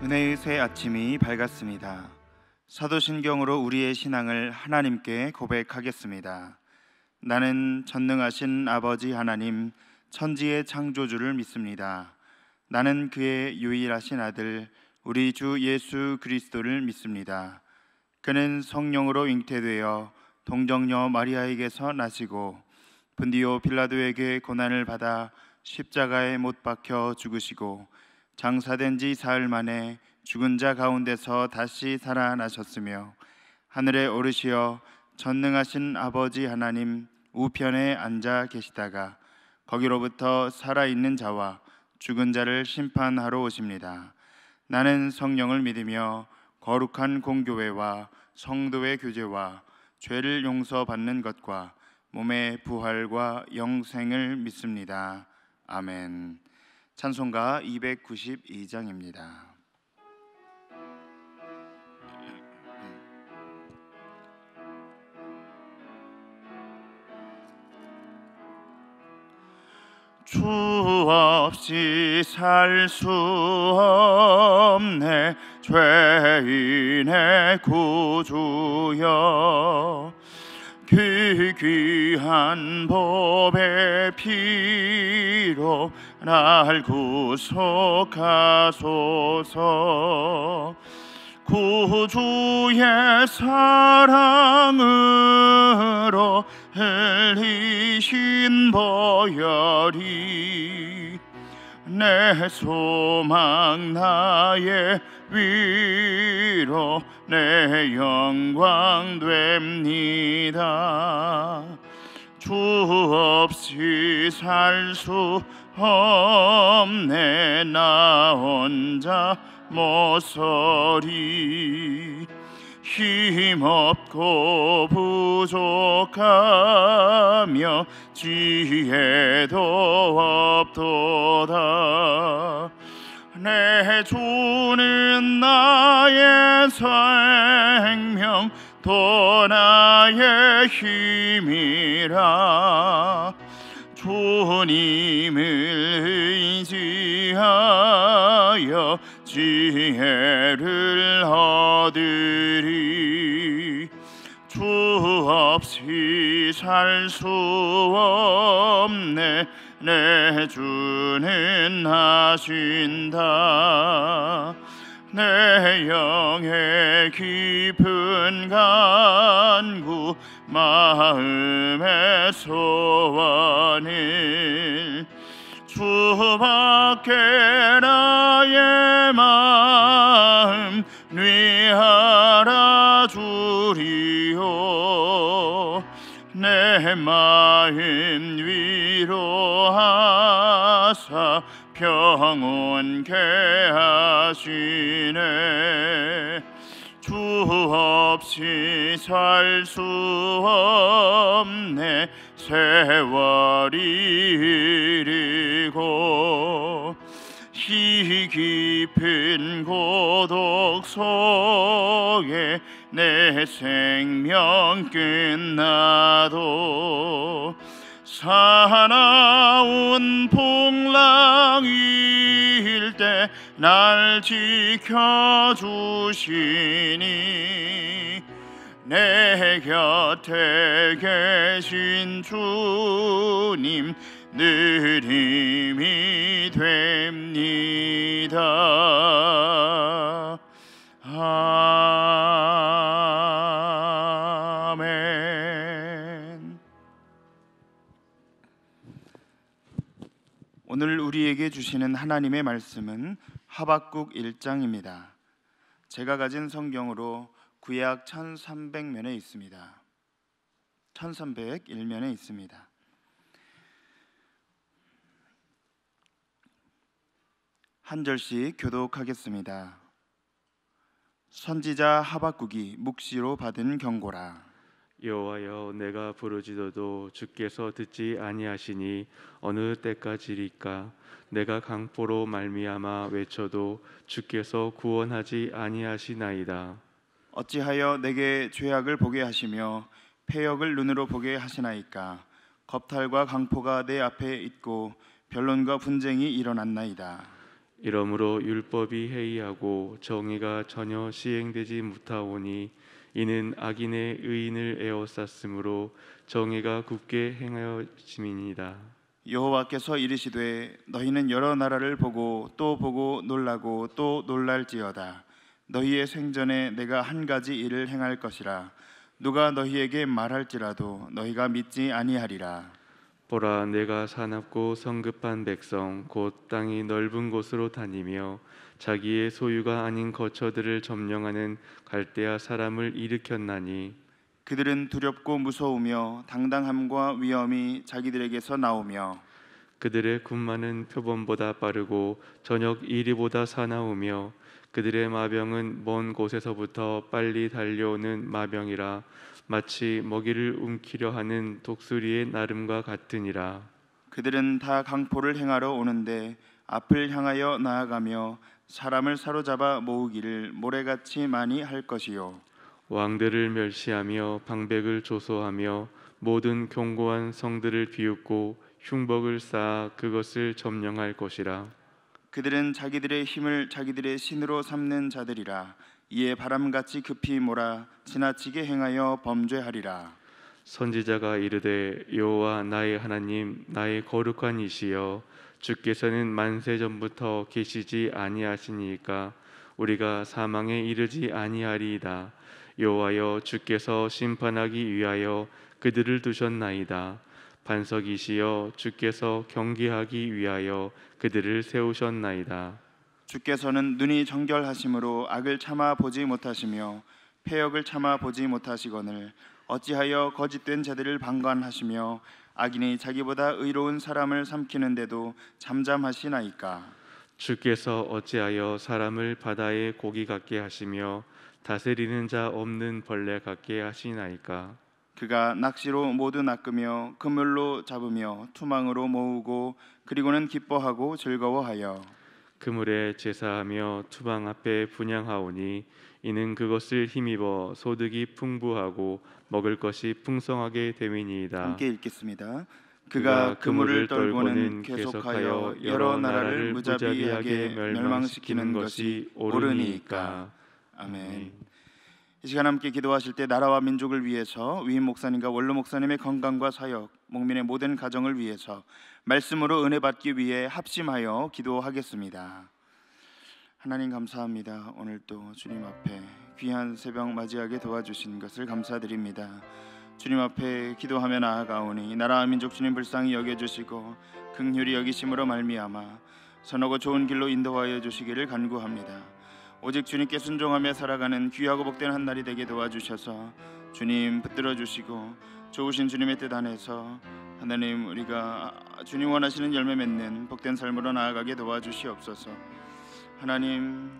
은혜의 새 아침이 밝았습니다. 사도신경으로 우리의 신앙을 하나님께 고백하겠습니다. 나는 전능하신 아버지 하나님, 천지의 창조주를 믿습니다. 나는 그의 유일하신 아들, 우리 주 예수 그리스도를 믿습니다. 그는 성령으로 잉태되어 동정녀 마리아에게서 나시고 본디오 빌라도에게 고난을 받아 십자가에 못 박혀 죽으시고 장사된 지 사흘 만에 죽은 자 가운데서 다시 살아나셨으며 하늘에 오르시어 전능하신 아버지 하나님 우편에 앉아 계시다가 거기로부터 살아있는 자와 죽은 자를 심판하러 오십니다. 나는 성령을 믿으며 거룩한 공교회와 성도의 교제와 죄를 용서받는 것과 몸의 부활과 영생을 믿습니다. 아멘. 찬송가 292장입니다. 주 없이 살 수 없네 죄인의 구주여, 그 귀한 법의 피로 날 구속하소서. 구주의 사랑으로 흘리신 보혈이 내 소망 나의 위로 내 영광 됩니다. 주 없이 살 수 없네 나 혼자 모서리, 힘없고 부족하며 지혜도 없도다. 내 주는 나의 생명 또 나의 힘이라. 주님을 의지하여 지혜를 얻으리. 주 없이 살 수 없네 내 주는 하신다. 내 영의 깊은 간구 마음의 소원을 주밖에 나의 마음 위하라 주리오. 내 마음 위로하사 평온케 하시네. 주 없이 살 수 없네 세월이 이르고 이 깊은 고독 속에 내 생명 끝나도 사나운 풍랑일 때 날 지켜주시니 내 곁에 계신 주님 늘 힘이 됩니다. 아멘. 오늘 우리에게 주시는 하나님의 말씀은 하박국 1장입니다. 제가 가진 성경으로 구약 1300면에 있습니다. 1301면에 있습니다. 한 절씩 교독하겠습니다. 선지자 하박국이 묵시로 받은 경고라. 여호와여, 내가 부르짖어도 주께서 듣지 아니하시니 어느 때까지리까? 내가 강포로 말미암아 외쳐도 주께서 구원하지 아니하시나이다. 어찌하여 내게 죄악을 보게 하시며 패역을 눈으로 보게 하시나이까? 겁탈과 강포가 내 앞에 있고 변론과 분쟁이 일어났나이다. 이러므로 율법이 해이하고 정의가 전혀 시행되지 못하오니 이는 악인의 의인을 에워쌌으므로 정의가 굳게 행하여짐이니이다. 여호와께서 이르시되 너희는 여러 나라를 보고 또 보고 놀라고 또 놀랄지어다. 너희의 생전에 내가 한 가지 일을 행할 것이라. 누가 너희에게 말할지라도 너희가 믿지 아니하리라. 보라, 내가 사납고 성급한 백성 곧 땅이 넓은 곳으로 다니며 자기의 소유가 아닌 거처들을 점령하는 갈대아 사람을 일으켰나니 그들은 두렵고 무서우며 당당함과 위엄이 자기들에게서 나오며 그들의 군마는 표범보다 빠르고 저녁 이리보다 사나우며 그들의 마병은 먼 곳에서부터 빨리 달려오는 마병이라 마치 먹이를 움키려 하는 독수리의 나름과 같으니라. 그들은 다 강포를 행하러 오는데 앞을 향하여 나아가며 사람을 사로잡아 모으기를 모래같이 많이 할 것이요 왕들을 멸시하며 방백을 조소하며 모든 견고한 성들을 비웃고 흉복을 쌓아 그것을 점령할 것이라. 그들은 자기들의 힘을 자기들의 신으로 삼는 자들이라. 이에 바람같이 급히 몰아 지나치게 행하여 범죄하리라. 선지자가 이르되 여호와 나의 하나님 나의 거룩한 이시여 주께서는 만세 전부터 계시지 아니하시니까 우리가 사망에 이르지 아니하리이다. 여호와여 주께서 심판하기 위하여 그들을 두셨나이다. 반석이시여 주께서 경계하기 위하여 그들을 세우셨나이다. 주께서는 눈이 정결하심으로 악을 참아 보지 못하시며 패역을 참아 보지 못하시거늘 어찌하여 거짓된 자들을 방관하시며 악인이 자기보다 의로운 사람을 삼키는데도 잠잠하시나이까. 주께서 어찌하여 사람을 바다의 고기 같게 하시며 다스리는 자 없는 벌레 같게 하시나이까. 그가 낚시로 모두 낚으며 그물로 잡으며 투망으로 모으고 그리고는 기뻐하고 즐거워하여 그물에 제사하며 투방 앞에 분향하오니 이는 그것을 힘입어 소득이 풍부하고 먹을 것이 풍성하게 됨이니이다. 함께 읽겠습니다. 그가 그물을 떨고는 계속하여 여러 나라를 무자비하게 멸망시키는 것이 옳으니까. 아멘. 이 시간 함께 기도하실 때 나라와 민족을 위해서 위임 목사님과 원로 목사님의 건강과 사역, 목민의 모든 가정을 위해서 말씀으로 은혜 받기 위해 합심하여 기도하겠습니다. 하나님 감사합니다. 오늘 또 주님 앞에 귀한 새벽 맞이하게 도와주신 것을 감사드립니다. 주님 앞에 기도하며 나아가오니 나라와 민족 주님 불쌍히 여겨주시고 긍휼히 여기심으로 말미암아 선하고 좋은 길로 인도하여 주시기를 간구합니다. 오직 주님께 순종하며 살아가는 귀하고 복된 한 날이 되게 도와주셔서 주님 붙들어 주시고 좋으신 주님의 뜻 안에서 하나님 우리가 주님 원하시는 열매 맺는 복된 삶으로 나아가게 도와주시옵소서. 하나님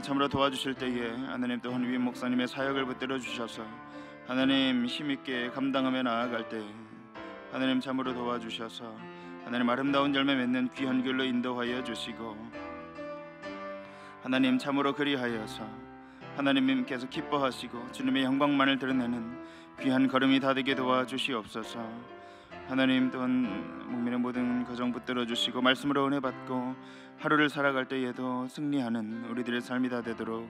참으로 도와주실 때에 하나님 또한 위임 목사님의 사역을 붙들어 주셔서 하나님 힘있게 감당하며 나아갈 때 하나님 참으로 도와주셔서 하나님 아름다운 열매 맺는 귀한 길로 인도하여 주시고 하나님 참으로 그리하여서 하나님께서 기뻐하시고 주님의 영광만을 드러내는 귀한 걸음이 다 되게 도와주시옵소서. 하나님 또한 목민의 모든 가정 붙들어 주시고 말씀으로 은혜 받고 하루를 살아갈 때에도 승리하는 우리들의 삶이 다 되도록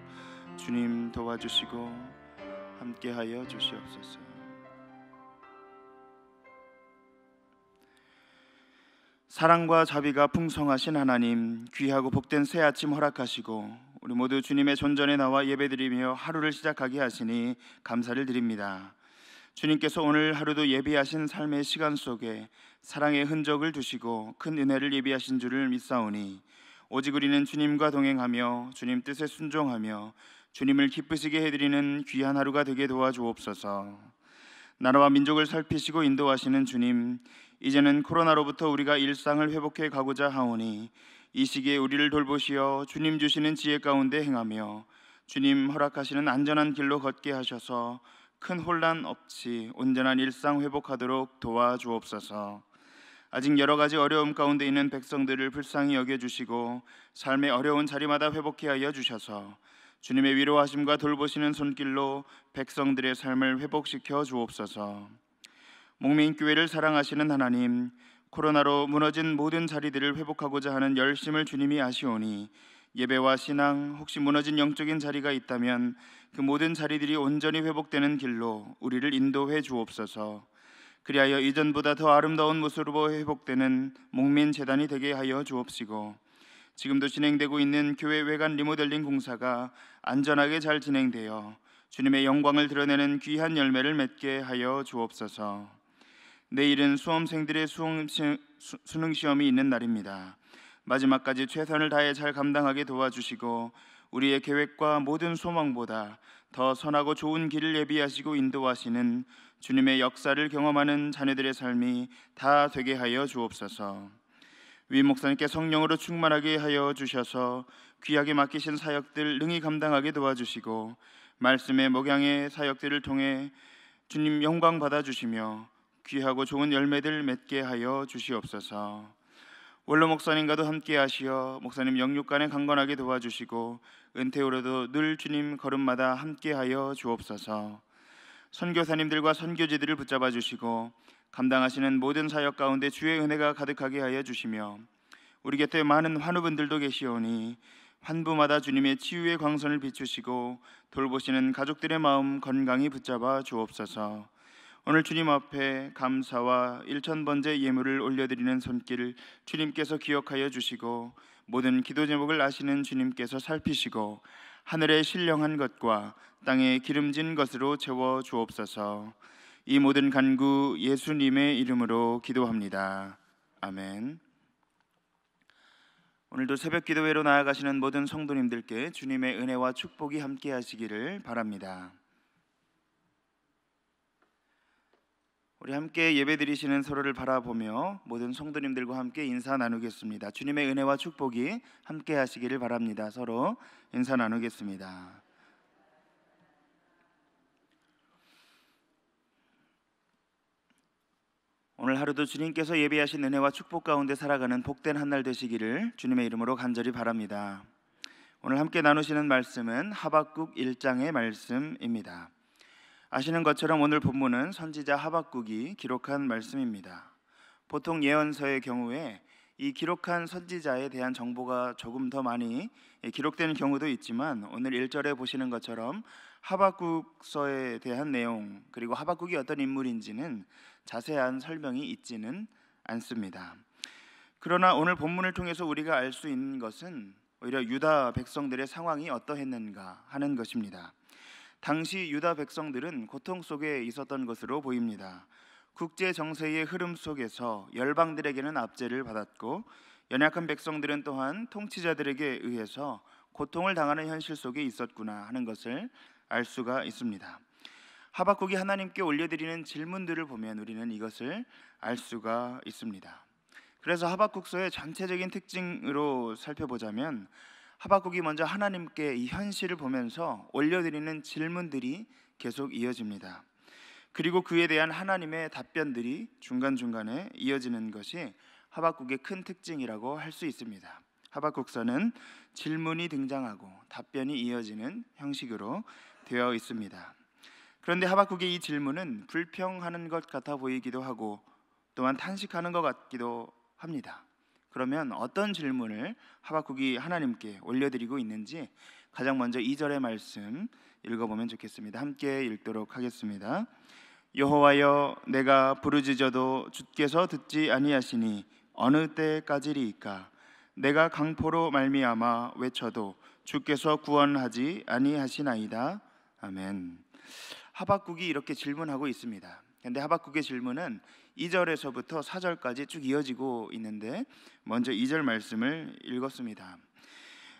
주님 도와주시고 함께하여 주시옵소서. 사랑과 자비가 풍성하신 하나님, 귀하고 복된 새 아침 허락하시고 우리 모두 주님의 존전에 나와 예배드리며 하루를 시작하게 하시니 감사를 드립니다. 주님께서 오늘 하루도 예비하신 삶의 시간 속에 사랑의 흔적을 두시고 큰 은혜를 예비하신 줄을 믿사오니 오직 우리는 주님과 동행하며 주님 뜻에 순종하며 주님을 기쁘시게 해드리는 귀한 하루가 되게 도와주옵소서. 나라와 민족을 살피시고 인도하시는 주님, 이제는 코로나로부터 우리가 일상을 회복해 가고자 하오니 이 시기에 우리를 돌보시어 주님 주시는 지혜 가운데 행하며 주님 허락하시는 안전한 길로 걷게 하셔서 큰 혼란 없이 온전한 일상 회복하도록 도와주옵소서. 아직 여러 가지 어려움 가운데 있는 백성들을 불쌍히 여겨주시고 삶의 어려운 자리마다 회복해 하여 주셔서 주님의 위로하심과 돌보시는 손길로 백성들의 삶을 회복시켜 주옵소서. 목민 교회를 사랑하시는 하나님, 코로나로 무너진 모든 자리들을 회복하고자 하는 열심을 주님이 아시오니 예배와 신앙, 혹시 무너진 영적인 자리가 있다면 그 모든 자리들이 온전히 회복되는 길로 우리를 인도해 주옵소서. 그리하여 이전보다 더 아름다운 모습으로 회복되는 목민 재단이 되게 하여 주옵시고, 지금도 진행되고 있는 교회 외관 리모델링 공사가 안전하게 잘 진행되어 주님의 영광을 드러내는 귀한 열매를 맺게 하여 주옵소서. 내일은 수험생들의 수능 시험이 있는 날입니다. 마지막까지 최선을 다해 잘 감당하게 도와주시고 우리의 계획과 모든 소망보다 더 선하고 좋은 길을 예비하시고 인도하시는 주님의 역사를 경험하는 자녀들의 삶이 다 되게 하여 주옵소서. 위 목사님께 성령으로 충만하게 하여 주셔서 귀하게 맡기신 사역들 능히 감당하게 도와주시고 말씀의 목양의 사역들을 통해 주님 영광 받아주시며 귀하고 좋은 열매들 맺게 하여 주시옵소서. 원로 목사님과도 함께 하시어 목사님 영육간에 강건하게 도와주시고 은퇴 후로도 늘 주님 걸음마다 함께 하여 주옵소서. 선교사님들과 선교지들을 붙잡아 주시고 감당하시는 모든 사역 가운데 주의 은혜가 가득하게 하여 주시며 우리 곁에 많은 환우분들도 계시오니 환부마다 주님의 치유의 광선을 비추시고 돌보시는 가족들의 마음 건강히 붙잡아 주옵소서. 오늘 주님 앞에 감사와 1000번째 예물을 올려드리는 손길을 주님께서 기억하여 주시고 모든 기도 제목을 아시는 주님께서 살피시고 하늘의 신령한 것과 땅에 기름진 것으로 채워 주옵소서. 이 모든 간구 예수님의 이름으로 기도합니다. 아멘. 오늘도 새벽 기도회로 나아가시는 모든 성도님들께 주님의 은혜와 축복이 함께 하시기를 바랍니다. 우리 함께 예배드리시는 서로를 바라보며 모든 성도님들과 함께 인사 나누겠습니다. 주님의 은혜와 축복이 함께 하시기를 바랍니다. 서로 인사 나누겠습니다. 오늘 하루도 주님께서 예비하신 은혜와 축복 가운데 살아가는 복된 한 날 되시기를 주님의 이름으로 간절히 바랍니다. 오늘 함께 나누시는 말씀은 하박국 1장의 말씀입니다. 아시는 것처럼 오늘 본문은 선지자 하박국이 기록한 말씀입니다. 보통 예언서의 경우에 이 기록한 선지자에 대한 정보가 조금 더 많이 기록되는 경우도 있지만 오늘 1절에 보시는 것처럼 하박국서에 대한 내용 그리고 하박국이 어떤 인물인지는 자세한 설명이 있지는 않습니다. 그러나 오늘 본문을 통해서 우리가 알 수 있는 것은 오히려 유다 백성들의 상황이 어떠했는가 하는 것입니다. 당시 유다 백성들은 고통 속에 있었던 것으로 보입니다. 국제 정세의 흐름 속에서 열방들에게는 압제를 받았고 연약한 백성들은 또한 통치자들에게 의해서 고통을 당하는 현실 속에 있었구나 하는 것을 알 수가 있습니다. 하박국이 하나님께 올려드리는 질문들을 보면 우리는 이것을 알 수가 있습니다. 그래서 하박국서의 전체적인 특징으로 살펴보자면 하박국이 먼저 하나님께 이 현실을 보면서 올려드리는 질문들이 계속 이어집니다. 그리고 그에 대한 하나님의 답변들이 중간중간에 이어지는 것이 하박국의 큰 특징이라고 할 수 있습니다. 하박국서는 질문이 등장하고 답변이 이어지는 형식으로 되어 있습니다. 그런데 하박국의 이 질문은 불평하는 것 같아 보이기도 하고 또한 탄식하는 것 같기도 합니다. 그러면 어떤 질문을 하박국이 하나님께 올려드리고 있는지 가장 먼저 2절의 말씀 읽어보면 좋겠습니다. 함께 읽도록 하겠습니다. 여호와여, 내가 부르짖어도 주께서 듣지 아니하시니 어느 때까지리이까? 내가 강포로 말미암아 외쳐도 주께서 구원하지 아니하시나이다. 아멘. 하박국이 이렇게 질문하고 있습니다. 그런데 하박국의 질문은 2절에서부터 4절까지 쭉 이어지고 있는데 먼저 2절 말씀을 읽었습니다.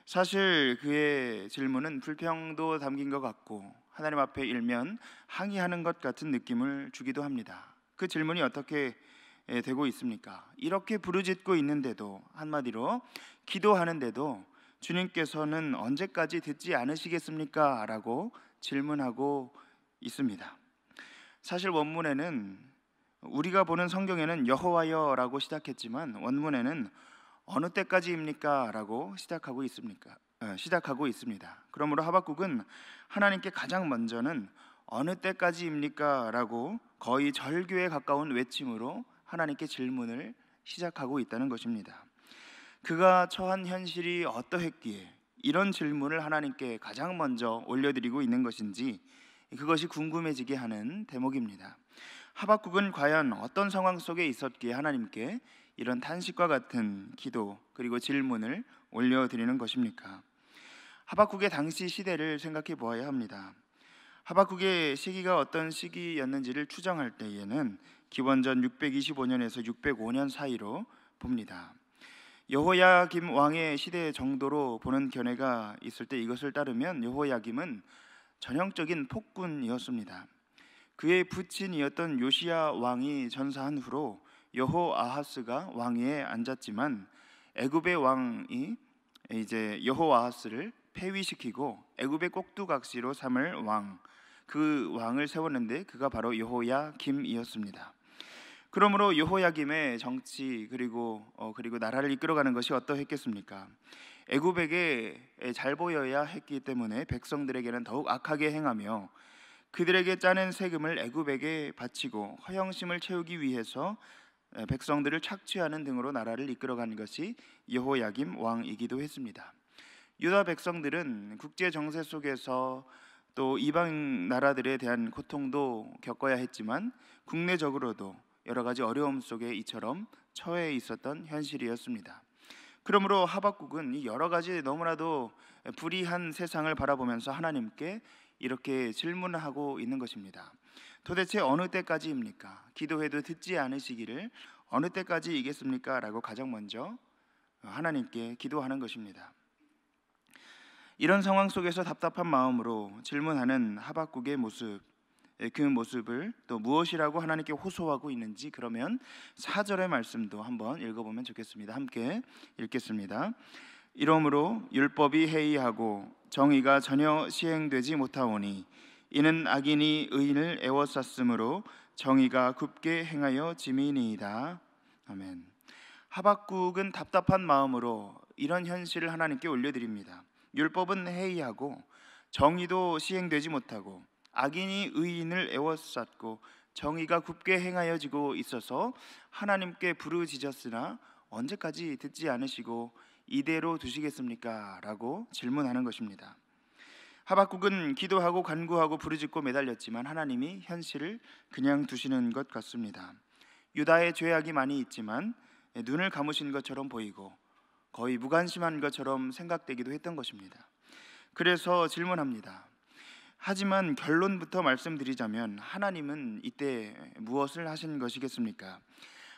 사실 그의 질문은 불평도 담긴 것 같고 하나님 앞에 일면 항의하는 것 같은 느낌을 주기도 합니다. 그 질문이 어떻게 되고 있습니까? 이렇게 부르짖고 있는데도, 한마디로 기도하는데도 주님께서는 언제까지 듣지 않으시겠습니까? 라고 질문하고 있습니다. 사실 원문에는 우리가 보는 성경에는 여호와여라고 시작했지만 원문에는 어느 때까지입니까? 라고 시작하고 있습니다. 그러므로 하박국은 하나님께 가장 먼저는 어느 때까지입니까? 라고 거의 절규에 가까운 외침으로 하나님께 질문을 시작하고 있다는 것입니다. 그가 처한 현실이 어떠했기에 이런 질문을 하나님께 가장 먼저 올려드리고 있는 것인지 그것이 궁금해지게 하는 대목입니다. 하박국은 과연 어떤 상황 속에 있었기에 하나님께 이런 탄식과 같은 기도 그리고 질문을 올려드리는 것입니까? 하박국의 당시 시대를 생각해 보아야 합니다. 하박국의 시기가 어떤 시기였는지를 추정할 때에는 기원전 625년에서 605년 사이로 봅니다. 여호야김 왕의 시대 정도로 보는 견해가 있을 때 이것을 따르면 여호야김은 전형적인 폭군이었습니다. 그의 부친이었던 요시야 왕이 전사한 후로 여호아하스가 왕위에 앉았지만 애굽의 왕이 이제 여호아하스를 폐위시키고 애굽의 꼭두각시로 삼을 그 왕을 세웠는데 그가 바로 여호야김이었습니다. 그러므로 여호야김의 정치 그리고 나라를 이끌어가는 것이 어떠했겠습니까? 애굽에게 잘 보여야 했기 때문에 백성들에게는 더욱 악하게 행하며 그들에게 짜낸 세금을 애굽에게 바치고 허영심을 채우기 위해서 백성들을 착취하는 등으로 나라를 이끌어간 것이 여호야김 왕이기도 했습니다. 유다 백성들은 국제 정세 속에서 또 이방 나라들에 대한 고통도 겪어야 했지만 국내적으로도 여러 가지 어려움 속에 이처럼 처해 있었던 현실이었습니다. 그러므로 하박국은 이 여러 가지 너무나도 불의한 세상을 바라보면서 하나님께 이렇게 질문하고 있는 것입니다. 도대체 어느 때까지입니까? 기도해도 듣지 않으시기를 어느 때까지이겠습니까? 라고 가장 먼저 하나님께 기도하는 것입니다. 이런 상황 속에서 답답한 마음으로 질문하는 하박국의 모습, 그 모습을 또 무엇이라고 하나님께 호소하고 있는지 그러면 4절의 말씀도 한번 읽어보면 좋겠습니다. 함께 읽겠습니다. 이러므로 율법이 해이하고 정의가 전혀 시행되지 못하오니 이는 악인이 의인을 애워쌌으므로 정의가 굽게 행하여 짐이니이다. 아멘. 하박국은 답답한 마음으로 이런 현실을 하나님께 올려드립니다. 율법은 해이하고 정의도 시행되지 못하고 악인이 의인을 애워쌌고 정의가 굽게 행하여지고 있어서 하나님께 부르짖었으나 언제까지 듣지 않으시고 이대로 두시겠습니까? 라고 질문하는 것입니다. 하박국은 기도하고 간구하고 부르짖고 매달렸지만 하나님이 현실을 그냥 두시는 것 같습니다. 유다의 죄악이 많이 있지만 눈을 감으신 것처럼 보이고 거의 무관심한 것처럼 생각되기도 했던 것입니다. 그래서 질문합니다. 하지만 결론부터 말씀드리자면 하나님은 이때 무엇을 하신 것이겠습니까?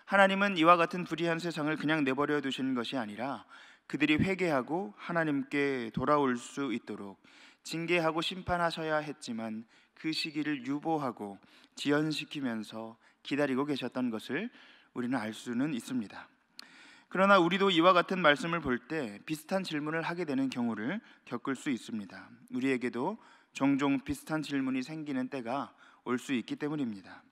하나님은 이와 같은 불의한 세상을 그냥 내버려 두신 것이 아니라 그들이 회개하고 하나님께 돌아올 수 있도록 징계하고 심판하셔야 했지만 그 시기를 유보하고 지연시키면서 기다리고 계셨던 것을 우리는 알 수는 있습니다. 그러나 우리도 이와 같은 말씀을 볼 때 비슷한 질문을 하게 되는 경우를 겪을 수 있습니다. 우리에게도 종종 비슷한 질문이 생기는 때가 올 수 있기 때문입니다.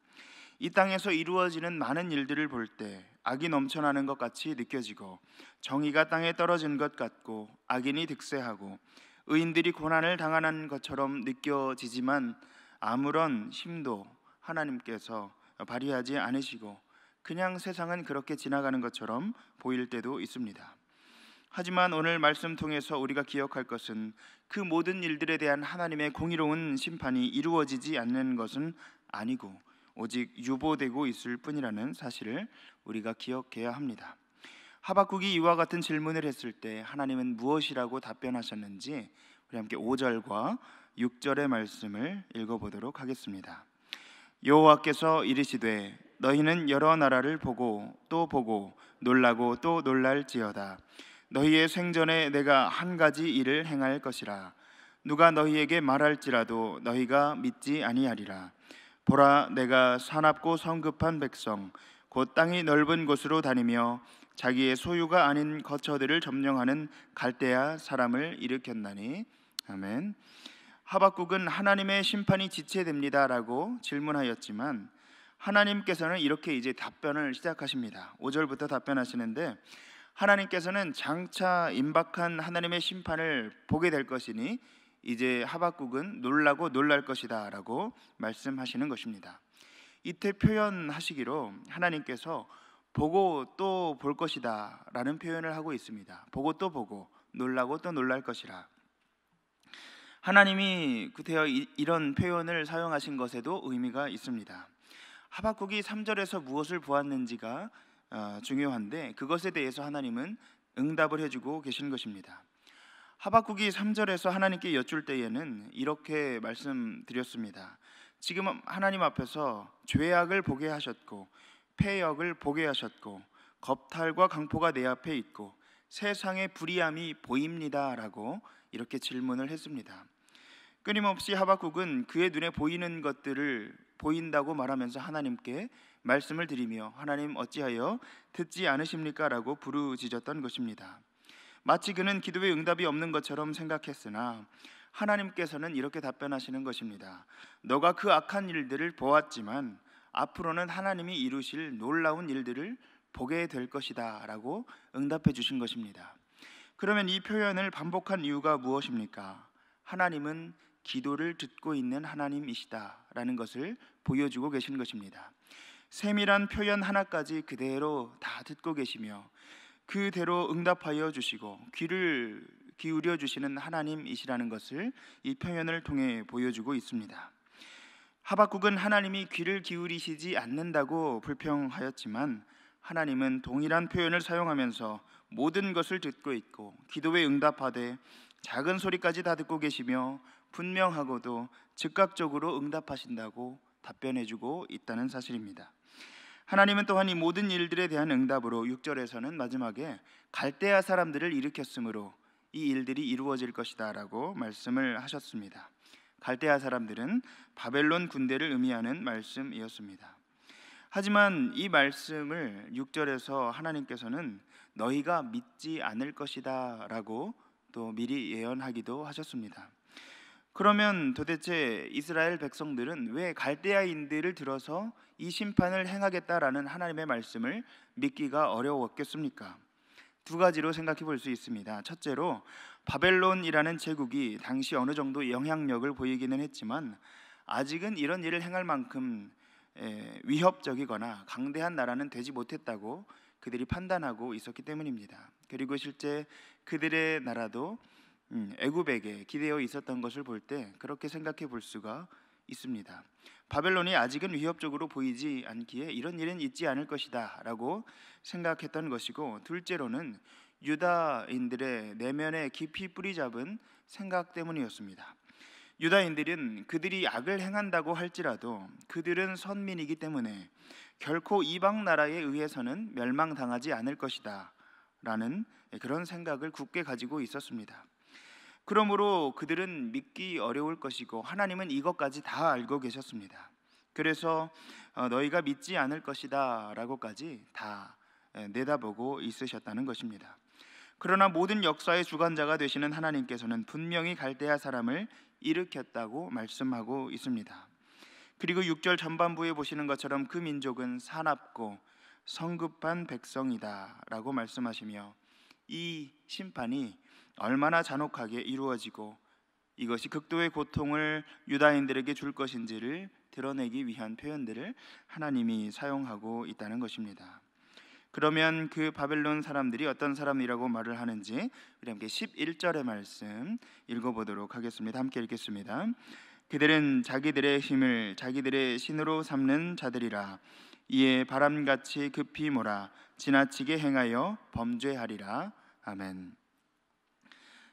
이 땅에서 이루어지는 많은 일들을 볼 때 악이 넘쳐나는 것 같이 느껴지고 정의가 땅에 떨어진 것 같고 악인이 득세하고 의인들이 고난을 당하는 것처럼 느껴지지만 아무런 힘도 하나님께서 발휘하지 않으시고 그냥 세상은 그렇게 지나가는 것처럼 보일 때도 있습니다. 하지만 오늘 말씀 통해서 우리가 기억할 것은 그 모든 일들에 대한 하나님의 공의로운 심판이 이루어지지 않는 것은 아니고 오직 유보되고 있을 뿐이라는 사실을 우리가 기억해야 합니다. 하박국이 이와 같은 질문을 했을 때 하나님은 무엇이라고 답변하셨는지 우리 함께 5절과 6절의 말씀을 읽어보도록 하겠습니다. 여호와께서 이르시되 너희는 여러 나라를 보고 또 보고 놀라고 또 놀랄지어다. 너희의 생전에 내가 한 가지 일을 행할 것이라. 누가 너희에게 말할지라도 너희가 믿지 아니하리라. 보라, 내가 사납고 성급한 백성 곧 땅이 넓은 곳으로 다니며 자기의 소유가 아닌 거처들을 점령하는 갈대아 사람을 일으켰나니. 아멘. 하박국은 하나님의 심판이 지체됩니다라고 질문하였지만 하나님께서는 이렇게 이제 답변을 시작하십니다. 5절부터 답변하시는데 하나님께서는 장차 임박한 하나님의 심판을 보게 될 것이니 이제 하박국은 놀라고 놀랄 것이다 라고 말씀하시는 것입니다. 이때 표현하시기로 하나님께서 보고 또 볼 것이다 라는 표현을 하고 있습니다. 보고 또 보고 놀라고 또 놀랄 것이라. 하나님이 구태여 이런 표현을 사용하신 것에도 의미가 있습니다. 하박국이 3절에서 무엇을 보았는지가 중요한데 그것에 대해서 하나님은 응답을 해주고 계신 것입니다. 하박국이 3절에서 하나님께 여쭐 때에는 이렇게 말씀드렸습니다. 지금 하나님 앞에서 죄악을 보게 하셨고 패역을 보게 하셨고 겁탈과 강포가 내 앞에 있고 세상의 불의함이 보입니다 라고 이렇게 질문을 했습니다. 끊임없이 하박국은 그의 눈에 보이는 것들을 보인다고 말하면서 하나님께 말씀을 드리며 하나님 어찌하여 듣지 않으십니까? 라고 부르짖었던 것입니다. 마치 그는 기도에 응답이 없는 것처럼 생각했으나 하나님께서는 이렇게 답변하시는 것입니다. 너가 그 악한 일들을 보았지만 앞으로는 하나님이 이루실 놀라운 일들을 보게 될 것이다 라고 응답해 주신 것입니다. 그러면 이 표현을 반복한 이유가 무엇입니까? 하나님은 기도를 듣고 있는 하나님이시다 라는 것을 보여주고 계신 것입니다. 세밀한 표현 하나까지 그대로 다 듣고 계시며 그대로 응답하여 주시고 귀를 기울여 주시는 하나님이시라는 것을 이 표현을 통해 보여주고 있습니다. 하박국은 하나님이 귀를 기울이시지 않는다고 불평하였지만 하나님은 동일한 표현을 사용하면서 모든 것을 듣고 있고 기도에 응답하되 작은 소리까지 다 듣고 계시며 분명하고도 즉각적으로 응답하신다고 답변해주고 있다는 사실입니다. 하나님은 또한 이 모든 일들에 대한 응답으로 6절에서는 마지막에 갈대아 사람들을 일으켰으므로 이 일들이 이루어질 것이다 라고 말씀을 하셨습니다. 갈대아 사람들은 바벨론 군대를 의미하는 말씀이었습니다. 하지만 이 말씀을 6절에서 하나님께서는 너희가 믿지 않을 것이다 라고 또 미리 예언하기도 하셨습니다. 그러면 도대체 이스라엘 백성들은 왜 갈대아인들을 들어서 이 심판을 행하겠다라는 하나님의 말씀을 믿기가 어려웠겠습니까? 두 가지로 생각해 볼 수 있습니다. 첫째로 바벨론이라는 제국이 당시 어느 정도 영향력을 보이기는 했지만 아직은 이런 일을 행할 만큼 위협적이거나 강대한 나라는 되지 못했다고 그들이 판단하고 있었기 때문입니다. 그리고 실제 그들의 나라도 애굽에게 기대어 있었던 것을 볼 때 그렇게 생각해 볼 수가 있습니다. 바벨론이 아직은 위협적으로 보이지 않기에 이런 일은 있지 않을 것이다 라고 생각했던 것이고, 둘째로는 유다인들의 내면에 깊이 뿌리 잡은 생각 때문이었습니다. 유다인들은 그들이 악을 행한다고 할지라도 그들은 선민이기 때문에 결코 이방 나라에 의해서는 멸망당하지 않을 것이다 라는 그런 생각을 굳게 가지고 있었습니다. 그러므로 그들은 믿기 어려울 것이고 하나님은 이것까지 다 알고 계셨습니다. 그래서 너희가 믿지 않을 것이다 라고까지 다 내다보고 있으셨다는 것입니다. 그러나 모든 역사의 주관자가 되시는 하나님께서는 분명히 갈대아 사람을 일으켰다고 말씀하고 있습니다. 그리고 6절 전반부에 보시는 것처럼 그 민족은 사납고 성급한 백성이다 라고 말씀하시며 이 심판이 얼마나 잔혹하게 이루어지고 이것이 극도의 고통을 유다인들에게 줄 것인지를 드러내기 위한 표현들을 하나님이 사용하고 있다는 것입니다. 그러면 그 바벨론 사람들이 어떤 사람이라고 말을 하는지 우리 함께 11절의 말씀 읽어보도록 하겠습니다. 함께 읽겠습니다. 그들은 자기들의 힘을 자기들의 신으로 삼는 자들이라. 이에 바람같이 급히 몰아 지나치게 행하여 범죄하리라. 아멘.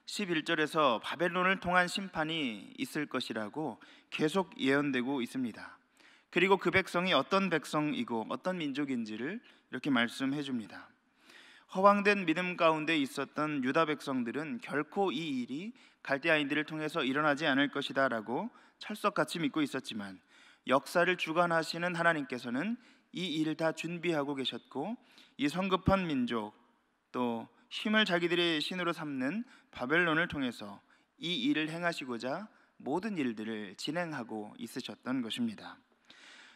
11절에서 바벨론을 통한 심판이 있을 것이라고 계속 예언되고 있습니다. 그리고 그 백성이 어떤 백성이고 어떤 민족인지를 이렇게 말씀해 줍니다. 허황된 믿음 가운데 있었던 유다 백성들은 결코 이 일이 갈대아인들을 통해서 일어나지 않을 것이다 라고 철석같이 믿고 있었지만 역사를 주관하시는 하나님께서는 이 일을 다 준비하고 계셨고 이 성급한 민족 또 힘을 자기들의 신으로 삼는 바벨론을 통해서 이 일을 행하시고자 모든 일들을 진행하고 있으셨던 것입니다.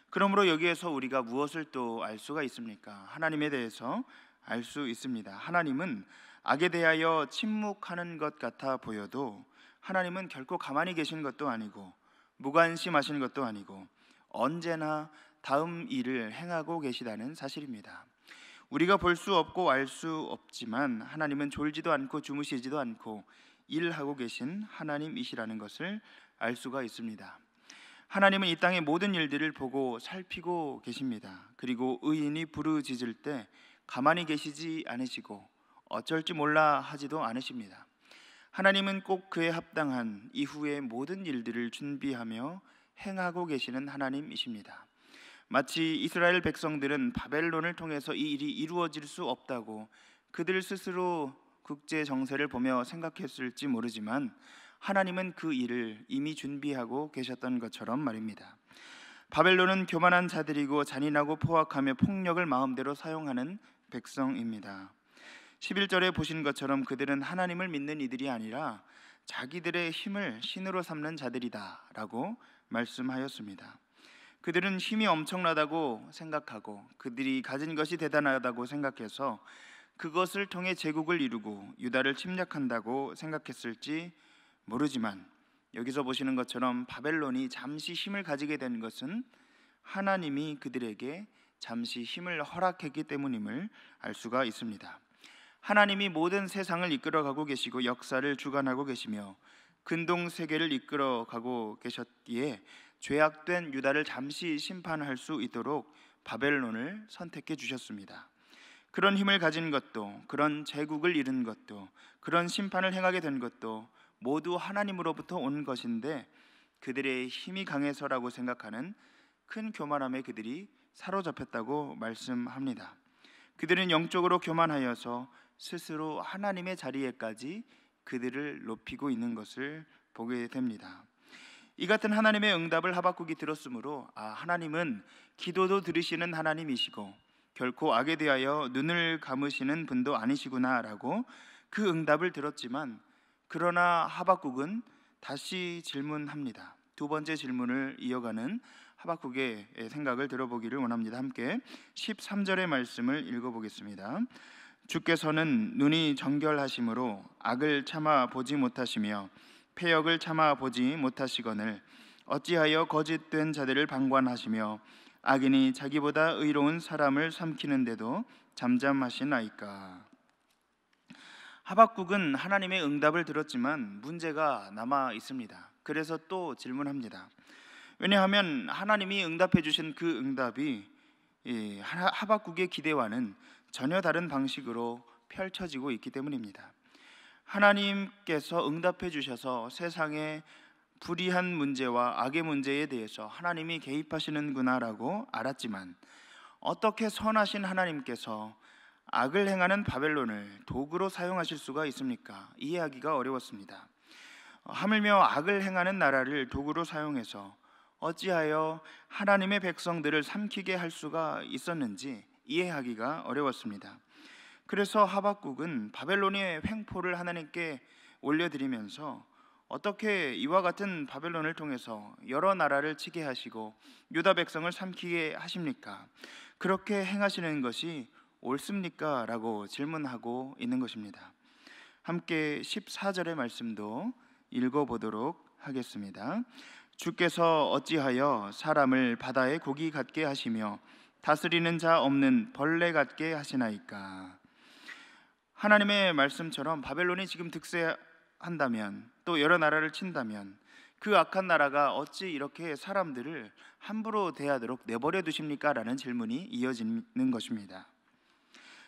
그러므로 여기에서 우리가 무엇을 또 알 수가 있습니까? 하나님에 대해서 알 수 있습니다. 하나님은 악에 대하여 침묵하는 것 같아 보여도 하나님은 결코 가만히 계신 것도 아니고 무관심하신 것도 아니고 언제나 다음 일을 행하고 계시다는 사실입니다. 우리가 볼 수 없고 알 수 없지만 하나님은 졸지도 않고 주무시지도 않고 일하고 계신 하나님이시라는 것을 알 수가 있습니다. 하나님은 이 땅의 모든 일들을 보고 살피고 계십니다. 그리고 의인이 부르짖을 때 가만히 계시지 않으시고 어쩔지 몰라 하지도 않으십니다. 하나님은 꼭 그에 합당한 이후의 모든 일들을 준비하며 행하고 계시는 하나님이십니다. 마치 이스라엘 백성들은 바벨론을 통해서 이 일이 이루어질 수 없다고 그들 스스로 국제 정세를 보며 생각했을지 모르지만 하나님은 그 일을 이미 준비하고 계셨던 것처럼 말입니다. 바벨론은 교만한 자들이고 잔인하고 포악하며 폭력을 마음대로 사용하는 백성입니다. 11절에 보신 것처럼 그들은 하나님을 믿는 이들이 아니라 자기들의 힘을 신으로 삼는 자들이다 라고 말씀하였습니다. 그들은 힘이 엄청나다고 생각하고 그들이 가진 것이 대단하다고 생각해서 그것을 통해 제국을 이루고 유다를 침략한다고 생각했을지 모르지만 여기서 보시는 것처럼 바벨론이 잠시 힘을 가지게 된 것은 하나님이 그들에게 잠시 힘을 허락했기 때문임을 알 수가 있습니다. 하나님이 모든 세상을 이끌어가고 계시고 역사를 주관하고 계시며 근동 세계를 이끌어가고 계셨기에 죄악된 유다를 잠시 심판할 수 있도록 바벨론을 선택해 주셨습니다. 그런 힘을 가진 것도, 그런 제국을 이룬 것도, 그런 심판을 행하게 된 것도 모두 하나님으로부터 온 것인데 그들의 힘이 강해서라고 생각하는 큰 교만함에 그들이 사로잡혔다고 말씀합니다. 그들은 영적으로 교만하여서 스스로 하나님의 자리에까지 그들을 높이고 있는 것을 보게 됩니다. 이 같은 하나님의 응답을 하박국이 들었으므로 하나님은 기도도 들으시는 하나님이시고 결코 악에 대하여 눈을 감으시는 분도 아니시구나 라고 그 응답을 들었지만 그러나 하박국은 다시 질문합니다. 두 번째 질문을 이어가는 하박국의 생각을 들어보기를 원합니다. 함께 13절의 말씀을 읽어보겠습니다. 주께서는 눈이 정결하심으로 악을 참아 보지 못하시며 패역을 참아 보지 못하시거늘 어찌하여 거짓된 자들을 방관하시며 악인이 자기보다 의로운 사람을 삼키는데도 잠잠하시나이까. 하박국은 하나님의 응답을 들었지만 문제가 남아 있습니다. 그래서 또 질문합니다. 왜냐하면 하나님이 응답해 주신 그 응답이 하박국의 기대와는 전혀 다른 방식으로 펼쳐지고 있기 때문입니다. 하나님께서 응답해 주셔서 세상의 불의한 문제와 악의 문제에 대해서 하나님이 개입하시는구나라고 알았지만 어떻게 선하신 하나님께서 악을 행하는 바벨론을 도구로 사용하실 수가 있습니까? 이해하기가 어려웠습니다. 하물며 악을 행하는 나라를 도구로 사용해서 어찌하여 하나님의 백성들을 삼키게 할 수가 있었는지 이해하기가 어려웠습니다. 그래서 하박국은 바벨론의 횡포를 하나님께 올려드리면서 어떻게 이와 같은 바벨론을 통해서 여러 나라를 치게 하시고 유다 백성을 삼키게 하십니까? 그렇게 행하시는 것이 옳습니까? 라고 질문하고 있는 것입니다. 함께 14절의 말씀도 읽어보도록 하겠습니다. 주께서 어찌하여 사람을 바다의 고기 같게 하시며 다스리는 자 없는 벌레 같게 하시나이까. 하나님의 말씀처럼 바벨론이 지금 득세한다면 또 여러 나라를 친다면 그 악한 나라가 어찌 이렇게 사람들을 함부로 대하도록 내버려 두십니까? 라는 질문이 이어지는 것입니다.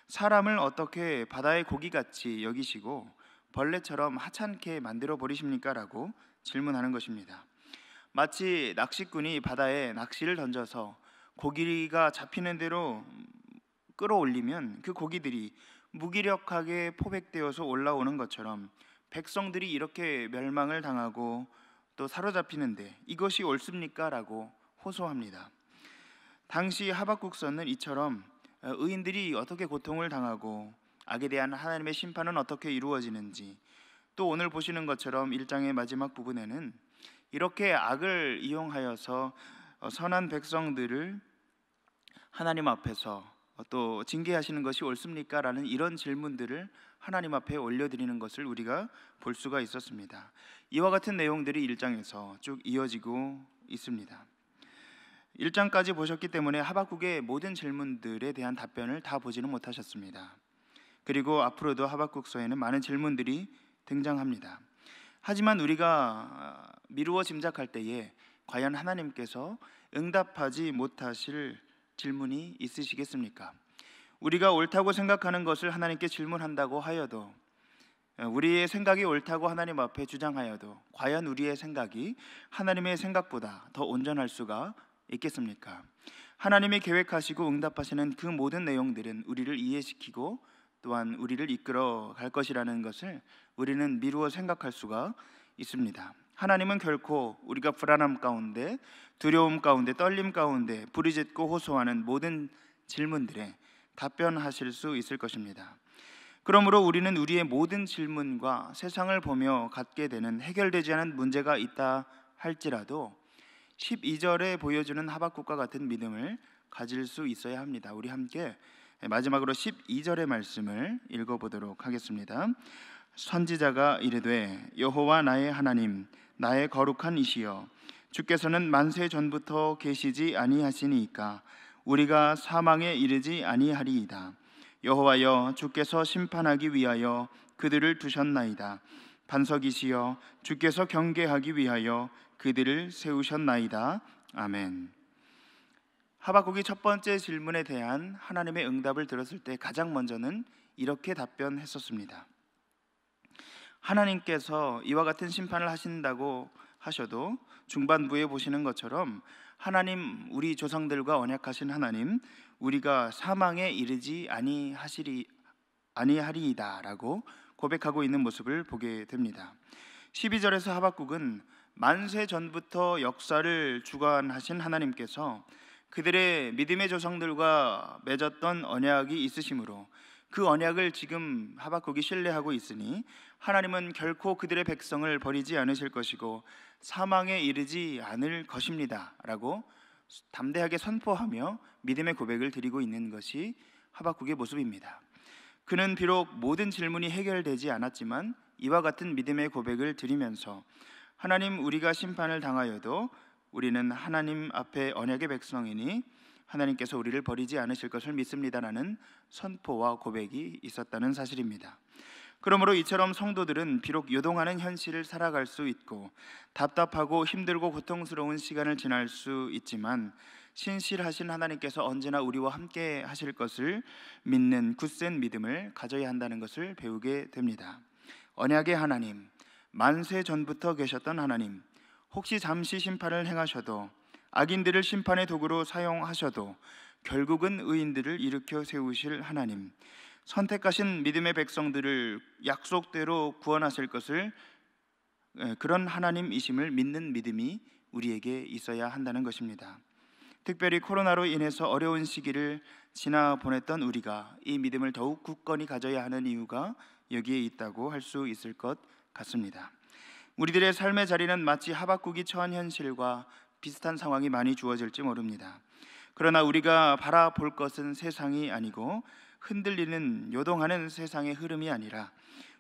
사람을 어떻게 바다의 고기같이 여기시고 벌레처럼 하찮게 만들어 버리십니까? 라고 질문하는 것입니다. 마치 낚시꾼이 바다에 낚시를 던져서 고기가 잡히는 대로 끌어올리면 그 고기들이 무기력하게 포획되어서 올라오는 것처럼 백성들이 이렇게 멸망을 당하고 또 사로잡히는데 이것이 옳습니까? 라고 호소합니다. 당시 하박국서는 이처럼 의인들이 어떻게 고통을 당하고 악에 대한 하나님의 심판은 어떻게 이루어지는지, 또 오늘 보시는 것처럼 1장의 마지막 부분에는 이렇게 악을 이용하여서 선한 백성들을 하나님 앞에서 또 징계하시는 것이 옳습니까? 라는 이런 질문들을 하나님 앞에 올려드리는 것을 우리가 볼 수가 있었습니다. 이와 같은 내용들이 1장에서 쭉 이어지고 있습니다. 1장까지 보셨기 때문에 하박국의 모든 질문들에 대한 답변을 다 보지는 못하셨습니다. 그리고 앞으로도 하박국서에는 많은 질문들이 등장합니다. 하지만 우리가 미루어 짐작할 때에 과연 하나님께서 응답하지 못하실 질문이 있으시겠습니까? 우리가 옳다고 생각하는 것을 하나님께 질문한다고 하여도, 우리의 생각이 옳다고 하나님 앞에 주장하여도 과연 우리의 생각이 하나님의 생각보다 더 온전할 수가 있겠습니까? 하나님이 계획하시고 응답하시는 그 모든 내용들은 우리를 이해시키고 또한 우리를 이끌어 갈 것이라는 것을 우리는 미루어 생각할 수가 있습니다. 하나님은 결코 우리가 불안함 가운데, 두려움 가운데, 떨림 가운데 부르짖고 호소하는 모든 질문들에 답변하실 수 있을 것입니다. 그러므로 우리는 우리의 모든 질문과 세상을 보며 갖게 되는 해결되지 않은 문제가 있다 할지라도 12절에 보여주는 하박국과 같은 믿음을 가질 수 있어야 합니다. 우리 함께 마지막으로 12절의 말씀을 읽어보도록 하겠습니다. 선지자가 이르되 여호와 나의 하나님, 나의 거룩한 이시여, 주께서는 만세 전부터 계시지 아니하시니이까 우리가 사망에 이르지 아니하리이다. 여호와여, 주께서 심판하기 위하여 그들을 두셨나이다. 반석이시여, 주께서 경계하기 위하여 그들을 세우셨나이다. 아멘. 하박국이 첫 번째 질문에 대한 하나님의 응답을 들었을 때 가장 먼저는 이렇게 답변했었습니다. 하나님께서 이와 같은 심판을 하신다고 하셔도 중반부에 보시는 것처럼 하나님, 우리 조상들과 언약하신 하나님, 우리가 사망에 이르지 아니하리이다 라고 고백하고 있는 모습을 보게 됩니다. 12절에서 하박국은 만세 전부터 역사를 주관하신 하나님께서 그들의 믿음의 조상들과 맺었던 언약이 있으시므로 그 언약을 지금 하박국이 신뢰하고 있으니 하나님은 결코 그들의 백성을 버리지 않으실 것이고 사망에 이르지 않을 것입니다 라고 담대하게 선포하며 믿음의 고백을 드리고 있는 것이 하박국의 모습입니다. 그는 비록 모든 질문이 해결되지 않았지만 이와 같은 믿음의 고백을 드리면서 하나님, 우리가 심판을 당하여도 우리는 하나님 앞에 언약의 백성이니 하나님께서 우리를 버리지 않으실 것을 믿습니다라는 선포와 고백이 있었다는 사실입니다. 그러므로 이처럼 성도들은 비록 요동하는 현실을 살아갈 수 있고 답답하고 힘들고 고통스러운 시간을 지날 수 있지만 신실하신 하나님께서 언제나 우리와 함께 하실 것을 믿는 굳센 믿음을 가져야 한다는 것을 배우게 됩니다. 언약의 하나님, 만세 전부터 계셨던 하나님, 혹시 잠시 심판을 행하셔도 악인들을 심판의 도구로 사용하셔도 결국은 의인들을 일으켜 세우실 하나님, 선택하신 믿음의 백성들을 약속대로 구원하실 것을 그런 하나님이심을 믿는 믿음이 우리에게 있어야 한다는 것입니다. 특별히 코로나로 인해서 어려운 시기를 지나 보냈던 우리가 이 믿음을 더욱 굳건히 가져야 하는 이유가 여기에 있다고 할 수 있을 것 같습니다. 우리들의 삶의 자리는 마치 하박국이 처한 현실과 비슷한 상황이 많이 주어질지 모릅니다. 그러나 우리가 바라볼 것은 세상이 아니고 흔들리는 요동하는 세상의 흐름이 아니라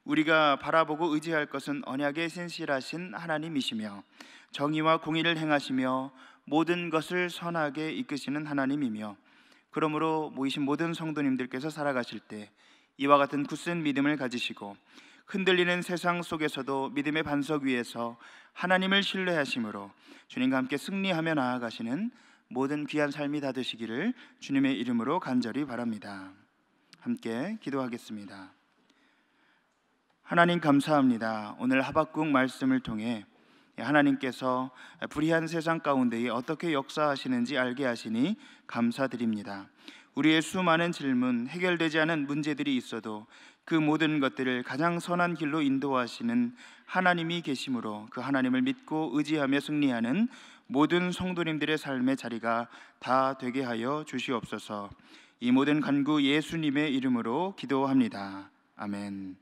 우리가 바라보고 의지할 것은 언약에 신실하신 하나님이시며 정의와 공의를 행하시며 모든 것을 선하게 이끄시는 하나님이며, 그러므로 모이신 모든 성도님들께서 살아가실 때 이와 같은 굳센 믿음을 가지시고 흔들리는 세상 속에서도 믿음의 반석 위에서 하나님을 신뢰하심으로 주님과 함께 승리하며 나아가시는 모든 귀한 삶이 다 되시기를 주님의 이름으로 간절히 바랍니다. 함께 기도하겠습니다. 하나님, 감사합니다. 오늘 하박국 말씀을 통해 하나님께서 불의한 세상 가운데에 어떻게 역사하시는지 알게 하시니 감사드립니다. 우리의 수많은 질문, 해결되지 않은 문제들이 있어도 그 모든 것들을 가장 선한 길로 인도하시는 하나님이 계심으로 그 하나님을 믿고 의지하며 승리하는 모든 성도님들의 삶의 자리가 다 되게 하여 주시옵소서. 이 모든 간구 예수님의 이름으로 기도합니다. 아멘.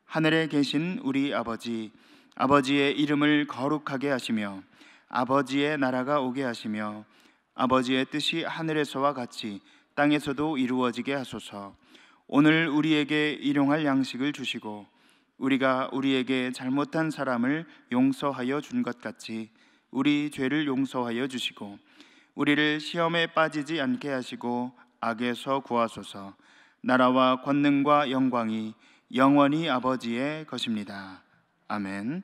하늘에 계신 우리 아버지, 아버지의 이름을 거룩하게 하시며 아버지의 나라가 오게 하시며 아버지의 뜻이 하늘에서와 같이 땅에서도 이루어지게 하소서. 오늘 우리에게 일용할 양식을 주시고 우리가 우리에게 잘못한 사람을 용서하여 준 것 같이 우리 죄를 용서하여 주시고 우리를 시험에 빠지지 않게 하시고 악에서 구하소서. 나라와 권능과 영광이 영원히 아버지의 것입니다. 아멘.